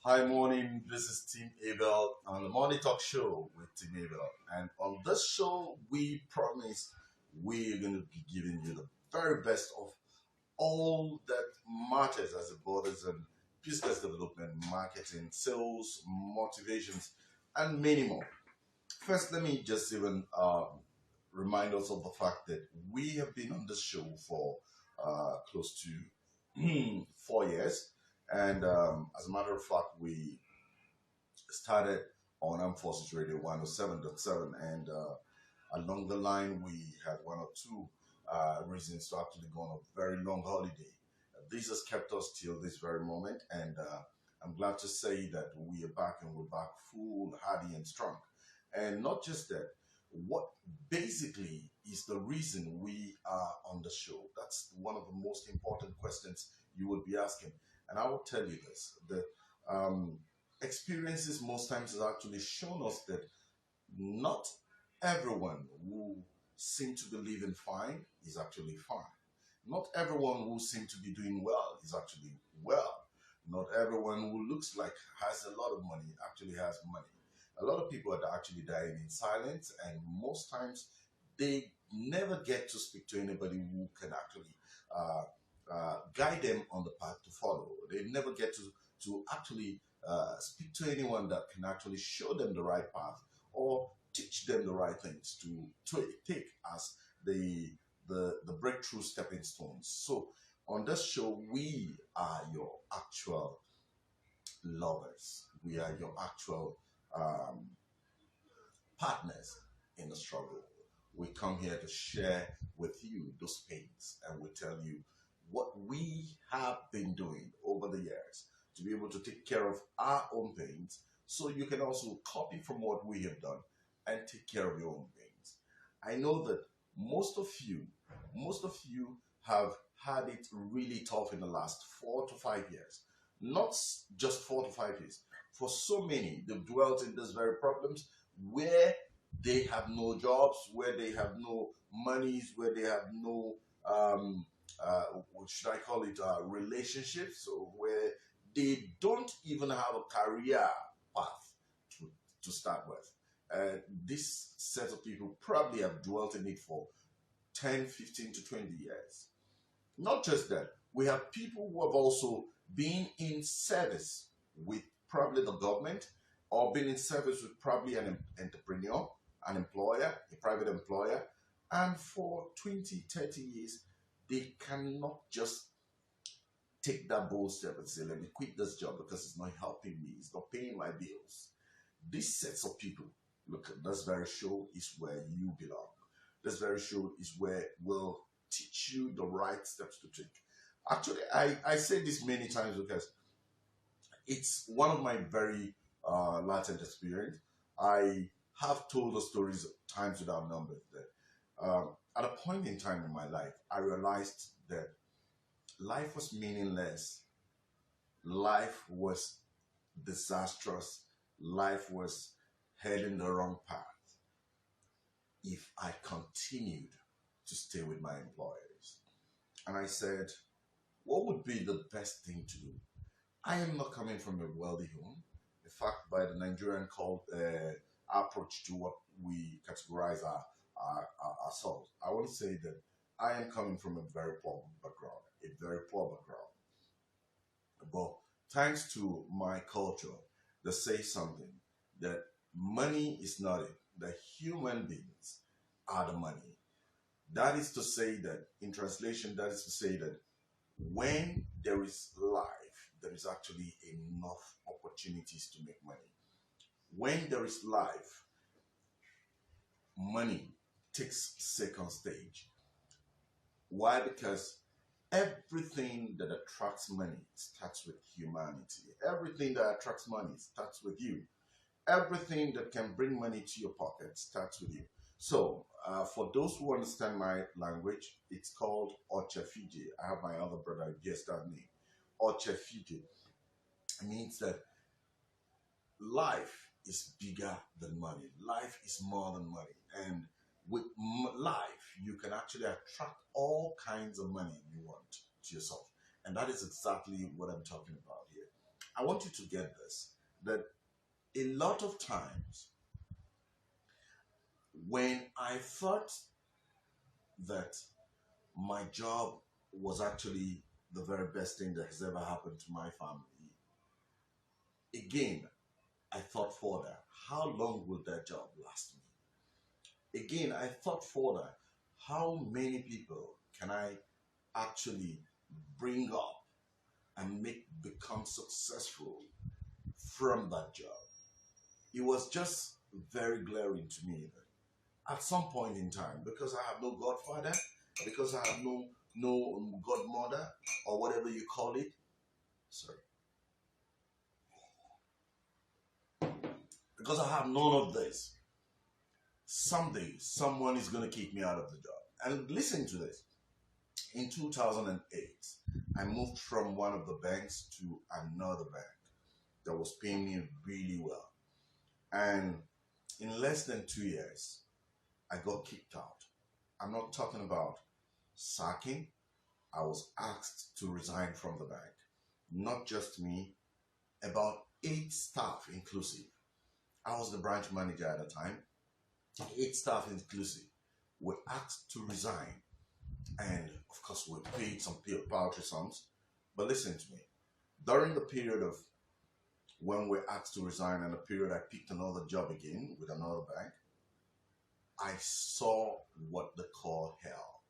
Hi, morning. This is Tim Abel on the Morning Talk Show with Tim Abel. And on this show, we promise we're going to be giving you the very best of all that matters as it borders and business development, marketing, sales, motivations, and many more. First, let me just even remind us of the fact that we have been on this show for close to 4 years. And as a matter of fact, we started on Armed Forces Radio 107.7, and along the line, we had one or two reasons to actually go on a very long holiday. This has kept us till this very moment, and I'm glad to say that we are back and we're back full, hardy, and strong. And not just that, what basically is the reason we are on the show? That's one of the most important questions you would be asking. And I will tell you this, the experiences most times has actually shown us that not everyone who seems to be living fine is actually fine. Not everyone who seems to be doing well is actually well. Not everyone who looks like has a lot of money actually has money. A lot of people are actually dying in silence, and most times they never get to speak to anybody who can actually guide them on the path to follow. They never get to actually speak to anyone that can actually show them the right path or teach them the right things to take as the breakthrough stepping stones. So on this show, we are your actual lovers. We are your actual partners in the struggle. We come here to share with you those pains, and we tell you what we have been doing over the years to be able to take care of our own pains, so you can also copy from what we have done and take care of your own pains. I know that most of you have had it really tough in the last 4 to 5 years. Not just 4 to 5 years. For so many, they've dwelt in these very problems where they have no jobs, where they have no monies, where they have no what should I call it, relationships, or where they don't even have a career path to start with. This set of people probably have dwelt in it for 10, 15 to 20 years. Not just that, we have people who have also been in service with probably the government, or been in service with probably an entrepreneur, an employer, a private employer, and for 20, 30 years, they cannot just take that bold step and say, let me quit this job because it's not helping me, it's not paying my bills. This sets of people, look, this very show is where you belong. This very show is where we'll teach you the right steps to take. Actually, I say this many times because it's one of my very latent experience. I have told the stories times without numbers that at a point in time in my life, I realized that life was meaningless, life was disastrous, life was heading the wrong path if I continued to stay with my employers. And I said, what would be the best thing to do? I am not coming from a wealthy home. In fact, by the Nigerian called approach to what we categorize ourselves, I want to say that I am coming from a very poor background, But thanks to my culture, they say something that money is not it. The human beings are the money. That is to say that, in translation, that is to say that when there is life, there is actually enough opportunities to make money. When there is life, money takes second stage. Why? Because everything that attracts money starts with humanity. Everything that attracts money starts with you. Everything that can bring money to your pocket starts with you. So, for those who understand my language, it's called Ochefije. I have my other brother guess that name. Ochefije means that life is bigger than money. Life is more than money. And with life, you can actually attract all kinds of money you want to yourself. And that is exactly what I'm talking about here. I want you to get this, that a lot of times when I thought that my job was actually the very best thing that has ever happened to my family, again, I thought further, how long will that job last me? Again, I thought further, how many people can I actually bring up and make become successful from that job? It was just very glaring to me that at some point in time, because I have no godfather, because I have no godmother, or whatever you call it, sorry, because I have none of this, someday someone is going to kick me out of the job. And listen to this. In 2008, I moved from one of the banks to another bank that was paying me really well. And in less than 2 years, I got kicked out. I'm not talking about sacking. I was asked to resign from the bank. Not just me, about 8 staff inclusive. I was the branch manager at the time. 8 staff inclusive were asked to resign. And of course, we paid some paltry sums. But listen to me. During the period of when we're asked to resign and the period I picked another job again with another bank, I saw what they call hell.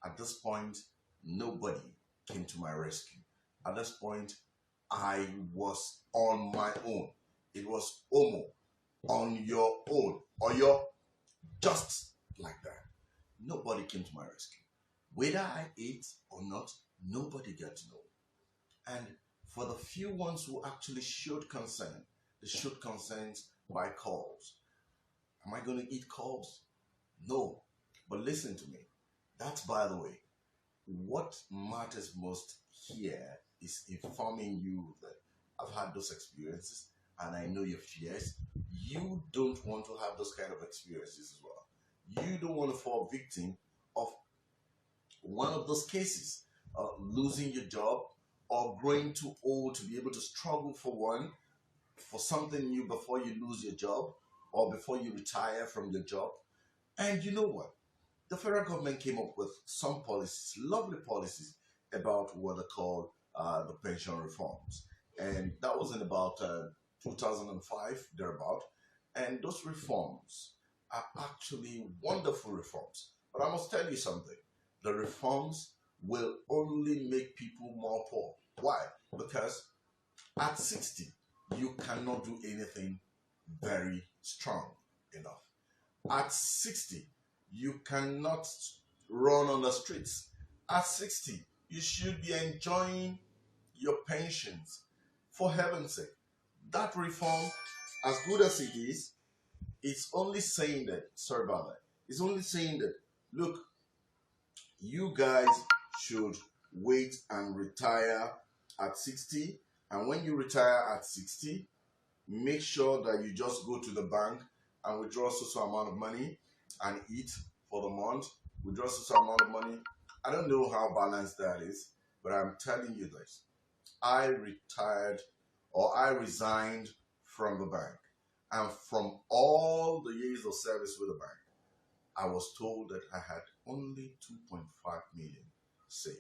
At this point, nobody came to my rescue. At this point, I was on my own. It was Omo, on your own, or you're just like that. Nobody came to my rescue. Whether I ate or not, nobody got to know. And for the few ones who actually showed concern, they showed concerns by calls. Am I going to eat calls? No. But listen to me. That's, by the way, what matters most here is informing you that I've had those experiences and I know your fears. You don't want to have those kind of experiences as well. You don't want to fall victim of one of those cases, losing your job or growing too old to be able to struggle for something new before you lose your job or before you retire from your job. And you know what? The federal government came up with some policies, lovely policies, about what they call the pension reforms. And that was in about 2005, thereabout. And those reforms are actually wonderful reforms. But I must tell you something. The reforms will only make people more poor. Why? Because at 60, you cannot do anything very strong enough. At 60, you cannot run on the streets. At 60, you should be enjoying your pensions. For heaven's sake, that reform, as good as it is, it's only saying that, sorry about that, it's only saying that, look, you guys should wait and retire at 60. And when you retire at 60, make sure that you just go to the bank and withdraw so amount of money and eat for the month. Withdraw so amount of money. I don't know how balanced that is, but I'm telling you this. I retired or I resigned from the bank. And from all the years of service with the bank, I was told that I had only 2.5 million saved.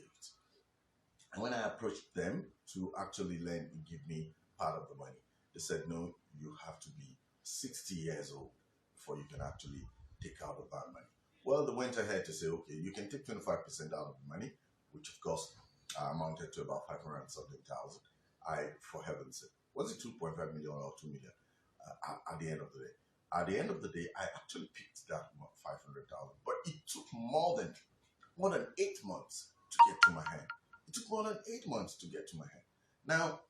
And when I approached them to actually lend and give me part of the money, they said, no, you have to be 60 years old before you can actually take out the bank money. Well, they went ahead to say, okay, you can take 25% out of the money, which of course amounted to about 500 and something thousand. For heaven's sake, was it 2.5 million or 2 million at the end of the day? At the end of the day, I actually picked that 500,000, but it took more than 8 months to get to my hand. It took more than 8 months to get to my hand. Now,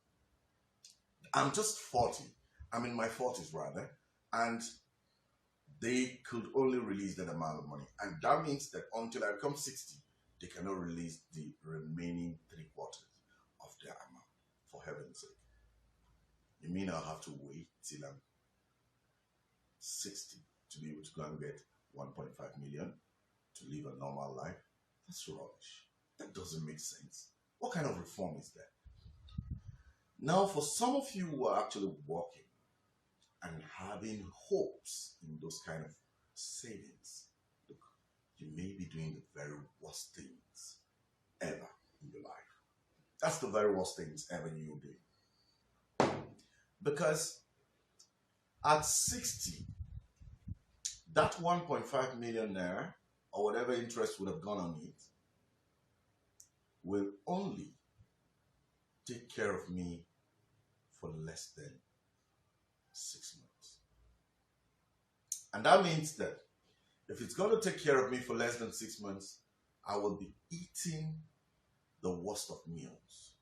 I'm just 40. I'm in my 40s rather, and they could only release that amount of money. And that means that until I become 60, they cannot release the remaining 3/4 of their amount, for heaven's sake. You mean I'll have to wait till I'm 60 to be able to go and get 1.5 million to live a normal life? That's rubbish. That doesn't make sense. What kind of reform is that? Now, for some of you who are actually working and having hopes in those kind of savings, look, you may be doing the very worst things ever in your life. That's the very worst things ever you'll do. Because at 60, that 1.5 million naira or whatever interest would have gone on it will only take care of me for less than 6 months. And that means that if it's going to take care of me for less than 6 months, I will be eating the worst of meals.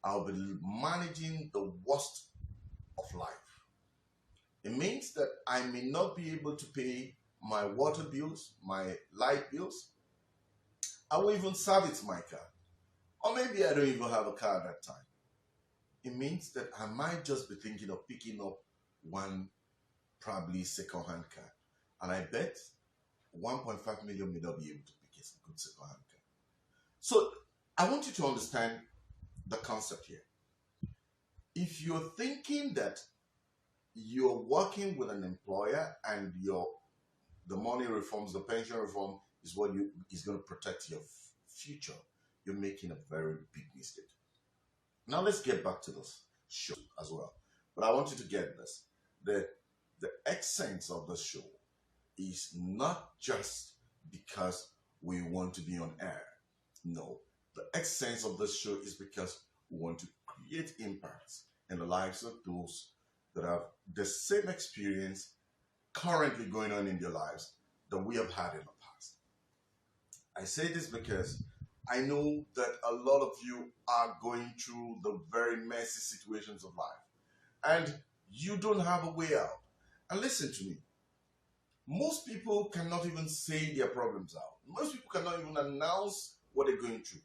I'll be managing the worst of life. It means that I may not be able to pay my water bills, my light bills. I won't even service my car. Or maybe I don't even have a car at that time. It means that I might just be thinking of picking up one probably second-hand car. And I bet 1.5 million may not be able to pick a good second-hand car. So I want you to understand the concept here. If you're thinking that you're working with an employer and the money reforms, the pension reform is what is going to protect your future, you're making a very big mistake. Now let's get back to this show as well. But I want you to get this. The essence of the show is not just because we want to be on air. No. The essence of this show is because we want to create impacts in the lives of those that have the same experience currently going on in their lives that we have had in the past. I say this because I know that a lot of you are going through the very messy situations of life and you don't have a way out. And listen to me. Most people cannot even say their problems out. Most people cannot even announce what they're going through.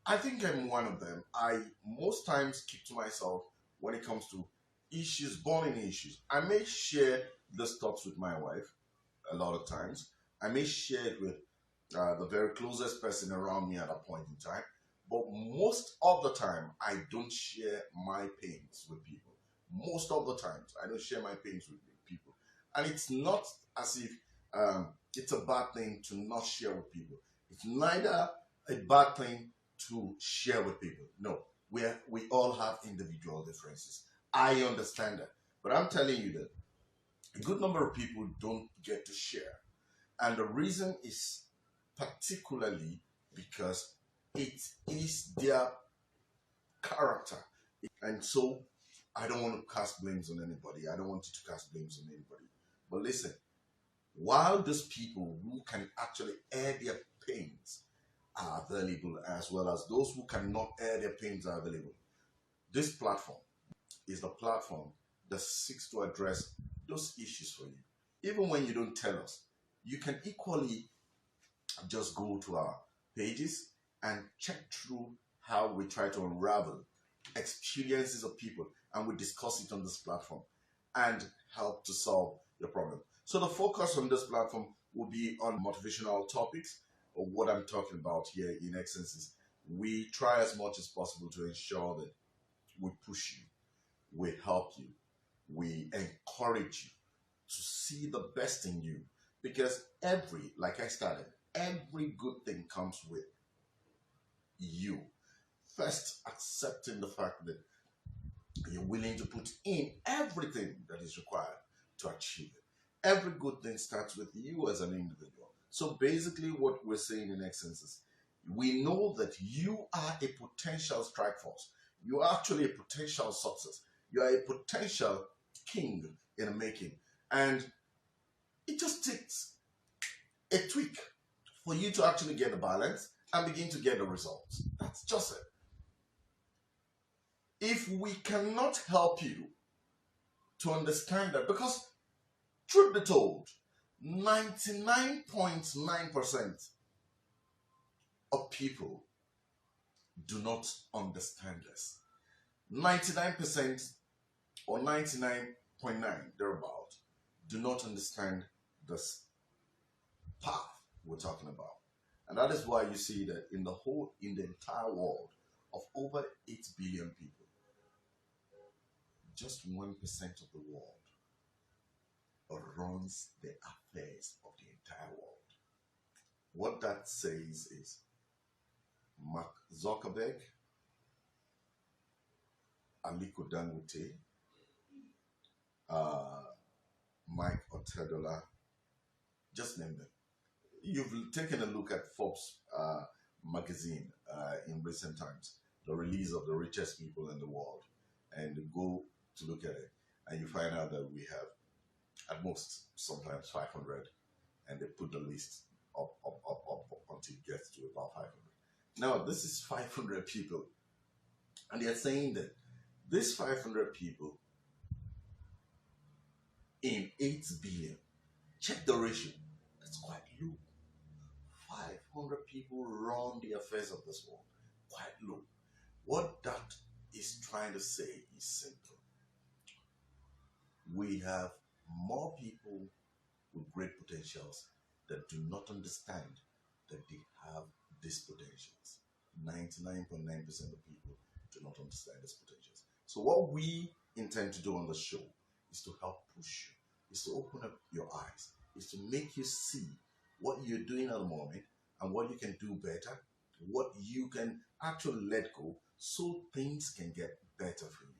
I think I'm one of them. I most times keep to myself when it comes to issues, burning issues. I may share these thoughts with my wife a lot of times. I may share it with the very closest person around me at a point in time. But most of the time, I don't share my pains with people. Most of the times, I don't share my pains with people. And it's not as if it's a bad thing to not share with people. It's neither a bad thing to share with people. No, we all have individual differences. I understand that. But I'm telling you that a good number of people don't get to share. And the reason is particularly because it is their character. And so I don't want to cast blames on anybody. I don't want you to cast blames on anybody. But listen, while those people who can actually air their pains are available, as well as those who cannot air their pains are available, this platform is the platform that seeks to address those issues for you. Even when you don't tell us, you can equally just go to our pages and check through how we try to unravel experiences of people, and we discuss it on this platform and help to solve your problem. So the focus on this platform will be on motivational topics, or what I'm talking about here in essence is we try as much as possible to ensure that we push you, we help you, we encourage you to see the best in you. Because like I started, every good thing comes with you. First, accepting the fact that you're willing to put in everything that is required to achieve it. Every good thing starts with you as an individual. So basically what we're saying in essence is we know that you are a potential strike force. You are actually a potential success. You are a potential king in the making. And it just takes a tweak for you to actually get the balance and begin to get the results. That's just it. If we cannot help you to understand that, because truth be told, 99.9% of people do not understand this. 99% or 99.9 thereabout do not understand this path we're talking about. And that is why you see that in the entire world of over 8 billion people, just 1% of the world runs the affairs of the entire world. What that says is Mark Zuckerberg, Aliko Dangote, Mike Otedola, just name them. You've taken a look at Forbes magazine in recent times, the release of the richest people in the world, and go to look at it, and you find out that we have at most sometimes 500, and they put the list up until it gets to about 500. Now, this is 500 people, and they're saying that this 500 people in 8 billion, check the ratio, that's quite low. 500 people run the affairs of this world, quite low. What that is trying to say is simple. We have more people with great potentials that do not understand that they have these potentials. 99.9% of people do not understand these potentials. So what we intend to do on the show is to help push you, is to open up your eyes, is to make you see what you're doing at the moment and what you can do better, what you can actually let go so things can get better for you.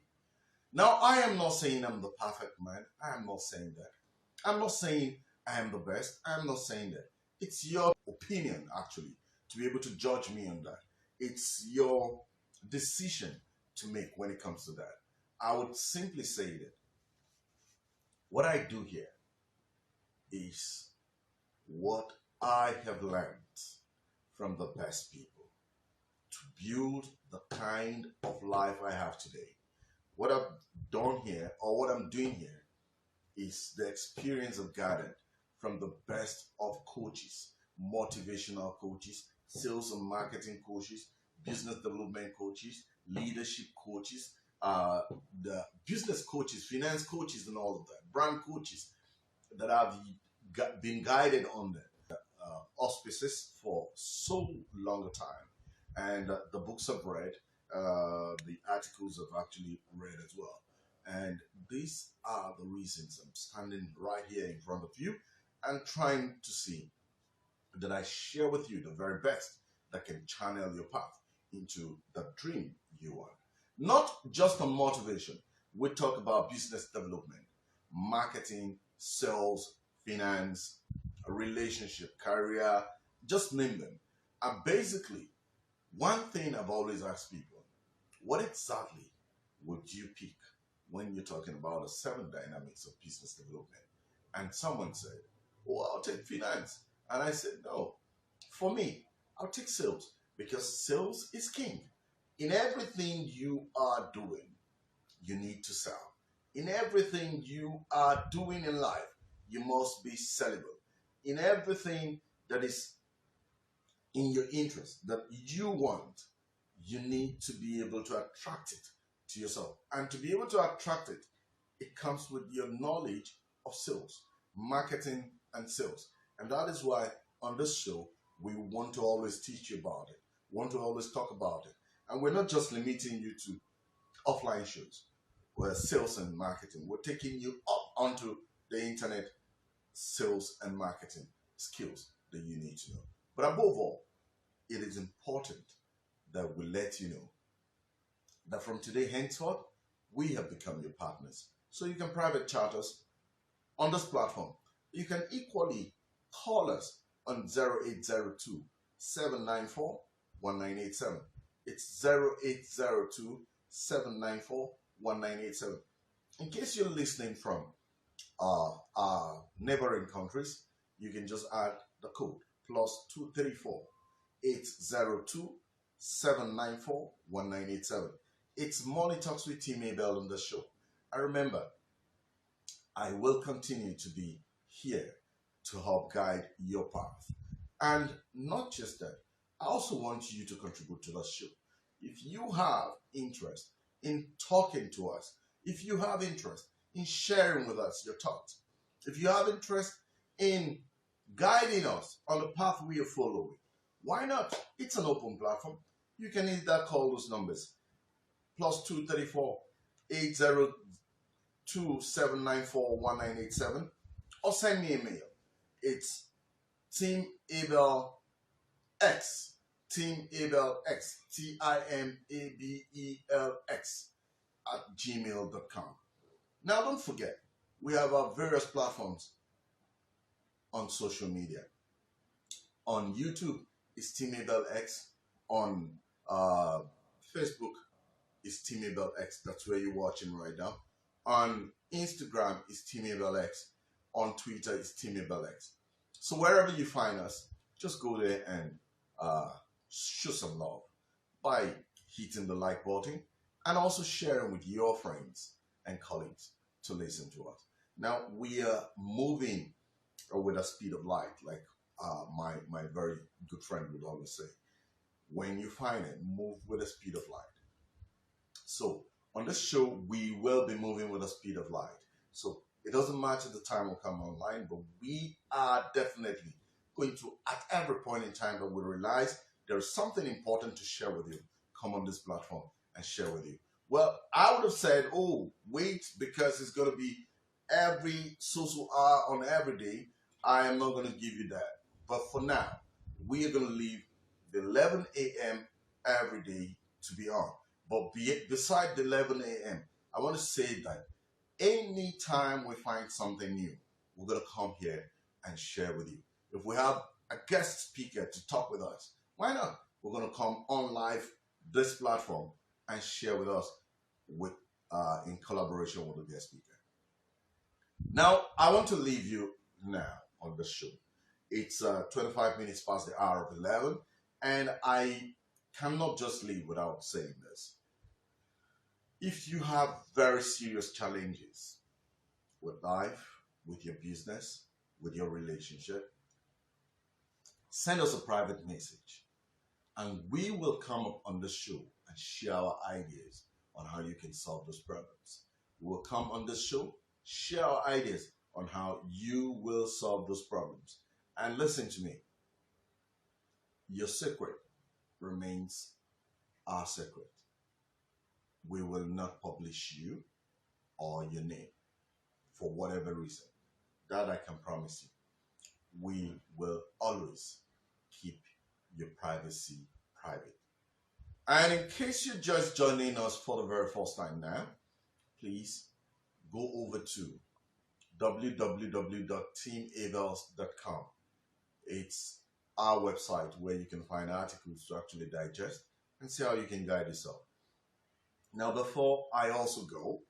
Now, I am not saying I'm the perfect man. I am not saying that. I'm not saying I am the best. I'm not saying that. It's your opinion, actually, to be able to judge me on that. It's your decision to make when it comes to that. I would simply say that what I do here is what I have learned from the best people to build the kind of life I have today. What I've done here, or what I'm doing here, is the experience I've gathered from the best of coaches, motivational coaches, sales and marketing coaches, business development coaches, leadership coaches, the business coaches, finance coaches, and all of that, brand coaches that have been guided on the auspices for so long a time. And the books I've read, the articles I've actually read as well. And these are the reasons I'm standing right here in front of you and trying to see that I share with you the very best that can channel your path into the dream you want. Not just on motivation. We talk about business development, marketing, sales, finance, relationship, career, just name them. And basically, one thing I've always asked people, what exactly would you pick when you're talking about the 7 dynamics of business development? And someone said, oh, I'll take finance. And I said, no, for me, I'll take sales, because sales is king. In everything you are doing, you need to sell. In everything you are doing in life, you must be sellable. In everything that is in your interest, that you want, you need to be able to attract it to yourself. And to be able to attract it, it comes with your knowledge of sales, marketing, and sales. And that is why on this show, we want to always teach you about it, want to always talk about it. And we're not just limiting you to offline shows where sales and marketing. We're taking you up onto the internet sales and marketing skills that you need to know. But above all, it is important that we let you know that from today henceforth, we have become your partners. So you can private chat us on this platform. You can equally call us on 0802 794 1987. It's 0802 794 1987. In case you're listening from neighboring countries, you can just add the code +234 802 794 1987. It's Money Talks with Tim Abel on the show. And remember, I will continue to be here to help guide your path. And not just that, I also want you to contribute to the show. If you have interest in talking to us, if you have interest in sharing with us your thoughts, if you have interest in guiding us on the path we are following, why not? It's an open platform. You can either call those numbers +234 27941987, or send me a mail. It's Tim Abel X, Tim Abel X, TIMABELX @gmail.com. Now, don't forget, we have our various platforms on social media. On YouTube, it's Tim Abel X. On Facebook, it's Tim Abel X. That's where you're watching right now. On Instagram, it's Tim Abel X. On Twitter, it's Tim Abel X. So wherever you find us, just go there and show some love by hitting the like button and also sharing with your friends and colleagues to listen to us. Now, we are moving with the speed of light, like my very good friend would always say. When you find it, move with the speed of light. So on this show, we will be moving with the speed of light. So it doesn't matter the time will come online, but we are definitely going to, at every point in time that we realize there's something important to share with you, come on this platform and share with you. Well, I would have said, oh, wait, because it's going to be every social hour on every day. I am not going to give you that. But for now, we are going to leave the 11 a.m. every day to be on. But beside the 11 a.m., I want to say that anytime we find something new, we're going to come here and share with you. If we have a guest speaker to talk with us, why not? We're going to come on live this platform and share with us in collaboration with the guest speaker. Now, I want to leave you now on the show. It's 25 minutes past the hour of 11, and I cannot just leave without saying this. If you have very serious challenges with life, with your business, with your relationship, send us a private message, and we will come up on the show and share our ideas on how you can solve those problems. We will come on the show, share our ideas on how you will solve those problems. And listen to me, your secret remains our secret. We will not publish you or your name for whatever reason. That I can promise you. We will always keep your privacy private. And in case you're just joining us for the very first time now, please go over to www.timabels.com. It's our website where you can find articles to actually digest and see how you can guide yourself. Now, before I also go,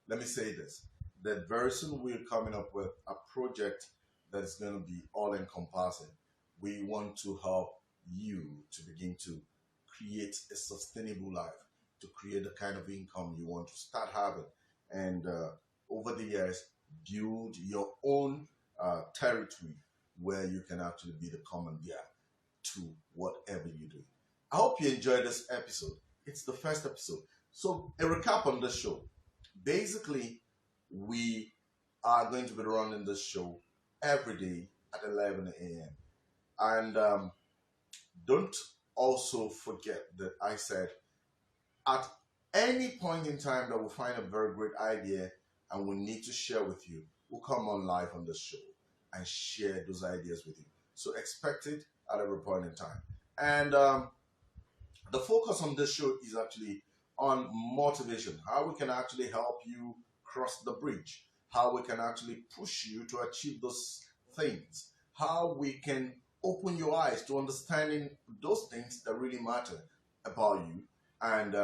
let me say this, that very soon we're coming up with a project that's going to be all-encompassing. We want to help you to begin to create a sustainable life, to create the kind of income you want to start having, and over the years, build your own territory where you can actually be the commandeer to whatever you do. I hope you enjoyed this episode. It's the first episode. So a recap on this show. Basically, we are going to be running this show every day at 11 a.m. And don't also forget that I said at any point in time that we find a very great idea and we need to share with you, we'll come on live on the show and share those ideas with you. So expect it at every point in time. And the focus on this show is actually on motivation, how we can actually help you cross the bridge, how we can actually push you to achieve those things, how we can open your eyes to understanding those things that really matter about you, and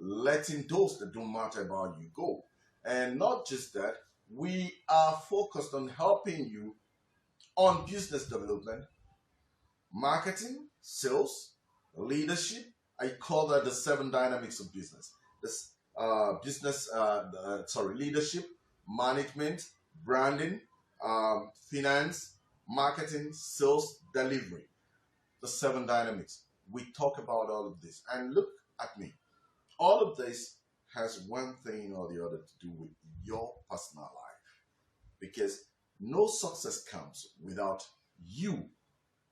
letting those that don't matter about you go. And not just that, we are focused on helping you on business development, marketing, sales, leadership. I call that the 7 dynamics of business. This leadership, management, branding, finance, marketing, sales, delivery. The 7 dynamics. We talk about all of this. And look at me. All of this has one thing or the other to do with your personal life. Because no success comes without you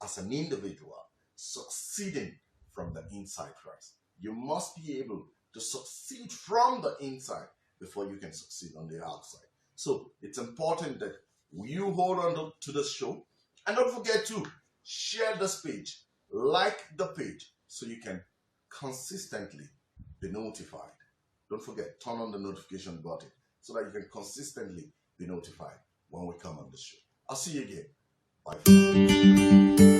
as an individual succeeding from the inside first. You must be able to succeed from the inside before you can succeed on the outside. So it's important that you hold on to the show, and don't forget to share this page, like the page, so you can consistently be notified. Don't forget, turn on the notification button so that you can consistently be notified when we come on the show. I'll see you again. Bye for now.